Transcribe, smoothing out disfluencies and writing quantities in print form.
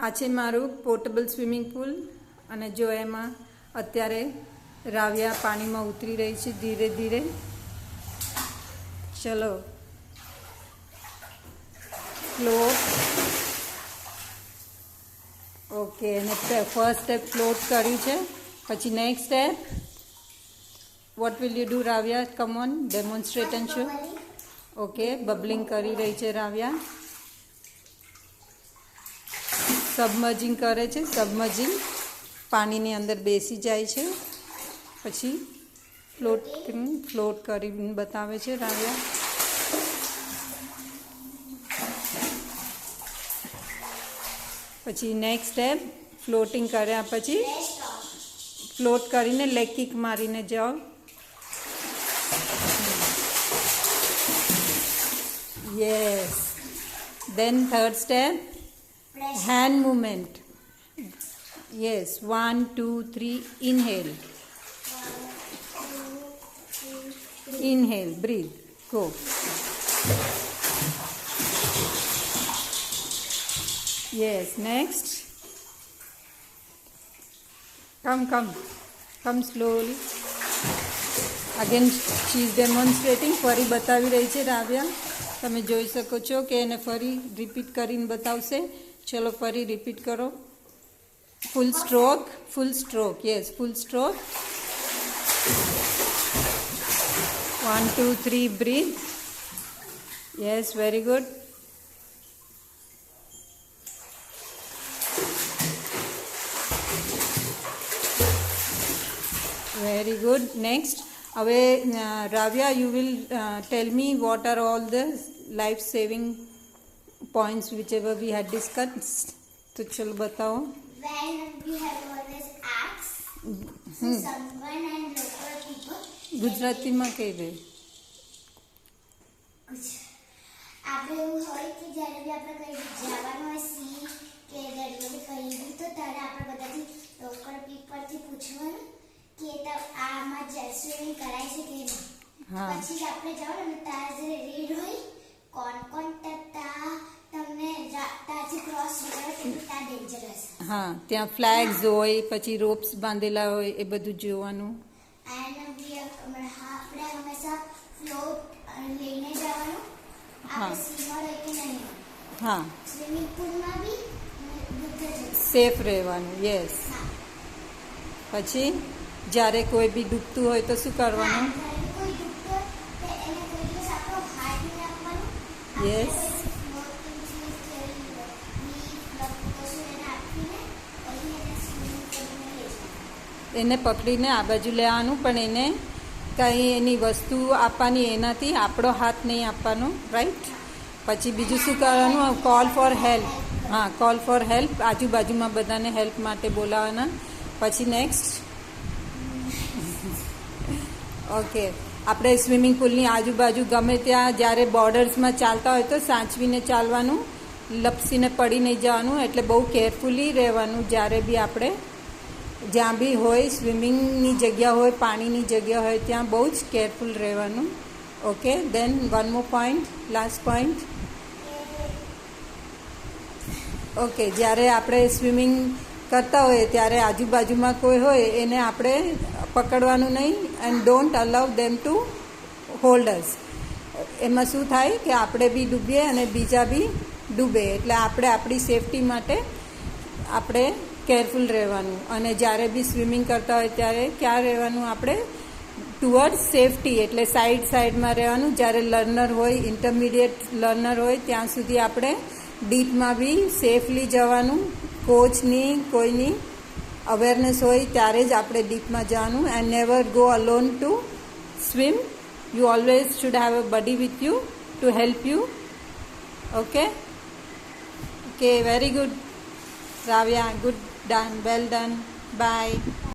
આ છે મારું પોર્ટેબલ સ્વિમિંગ પુલ અને જો એમાં અત્યારે રાવ્યા પાણીમાં ઉતરી રહી છે ધીરે ધીરે. ચલો ફ્લોટ. ઓકે, અને ફર્સ્ટ સ્ટેપ ફ્લોટ કર્યું છે. પછી next step what will you do Ravya? Come on, demonstrate and show. Okay, bubbling કરી રહી છે રાવ્યા. સબમર્જિંગ કરે છે, સબમર્જિંગ પાણીની અંદર બેસી જાય છે. પછી ફ્લોટ કરીને બતાવે છે રાવ્યા. પછી નેક્સ્ટ સ્ટેપ ફ્લોટિંગ કર્યા પછી ફ્લોટ કરીને લેગ કિક મારીને જાઓ. Yes. Then third step hand movement. Yes, 1 2 3 inhale. Inhale, breathe, go. Yes, next. Come slowly. Again she is demonstrating. ફરી બતાવી રહી છે રાવ્યા. તમે જોઈ શકો છો કે એને ફરી રિપીટ કરીને બતાવશે. ચલો ફરી રિપીટ કરો. ફૂલ સ્ટ્રોક. યસ, ફૂલ stroke. 1 2 3 breathe. Yes, very good. Very good. Next, હવે રાવ્યા, you will tell me what are all the life saving points whichever we had discussed. तो चलो बताओ. When we have always asked someone and local people. Gujarati માં કહી દે. આપણે એવું હોય કે જ્યારે બી આપણે કઈ જવાનું હોય સી કે દરિયામાં કઈ તો ત્યારે આપણે બધાથી લોકલ પીપલથી પૂછવાનું કે આમાં સ્વિમિંગ કરાય છે કે નહીં. પછી જ આપણે જાઓ ને ત્યાં જે રીડ હોય કોણ તમને ત્યાંથી ક્રોસ કરે તો ત્યાં ડેન્જરસ. હા, ત્યાં ફ્લેગ્સ હોય, પછી રોપ્સ બાંધેલા હોય, એ બધું જોવાનું. એન્ડ આપણે હંમેશા ફ્લોટ લઈને જવાનું. આપણે સ્વિમર હોય કે નહીં. હા, સ્વિમિંગ પુલમાં બી સેફ રહેવાનું. યસ. પછી જ્યારે કોઈ બી ડૂબતું હોય તો શું કરવાનું? યસ. એને પકડીને આ બાજુ લેવાનું, પણ એને કંઈ એની વસ્તુ આપવાની, એનાથી આપણો હાથ નહીં આપવાનો. રાઈટ. પછી બીજું શું કરવાનું? Call for help. હા, કોલ ફોર હેલ્પ. આજુબાજુમાં બધાને હેલ્પ માટે બોલાવવાના. પછી નેક્સ્ટ. ઓકે, આપણે સ્વિમિંગ પુલની આજુબાજુ ગમે ત્યાં જ્યારે બોર્ડર્સમાં ચાલતા હોય તો સાચવીને ચાલવાનું, લપસીને પડી નહીં જવાનું. એટલે બહુ કેરફુલી રહેવાનું. જ્યારે બી આપણે જ્યાં બી હોય, સ્વિમિંગની જગ્યા હોય, પાણીની જગ્યા હોય, ત્યાં બહુ જ કેરફુલ રહેવાનું. Okay, than one more point, last point. Okay, જ્યારે આપણે સ્વિમિંગ કરતા હોઈએ ત્યારે આજુબાજુમાં કોઈ હોય એને આપણે પકડવાનું નહીં. And don't allow them to hold us. એમાં શું થાય કે આપણે બી ડૂબીએ અને બીજા બી ડૂબે. એટલે આપણે આપણી સેફટી માટે આપણે કેરફુલ રહેવાનું. અને જ્યારે બી સ્વિમિંગ કરતા હોય ત્યારે ક્યાં રહેવાનું? આપણે ટુવર્ડ્સ સેફટી, એટલે સાઈડમાં રહેવાનું. જ્યારે લર્નર હોય, ઇન્ટરમીડિયેટ લર્નર હોય, ત્યાં સુધી આપણે ડીપમાં બી સેફલી જવાનું. કોચની કોઈની અવેરનેસ હોય ત્યારે જ આપણે ડીપમાં જવાનું. And never go alone to swim. You always should have a buddy with you to help you. Okay, very good Ravya. Good done, well done. By.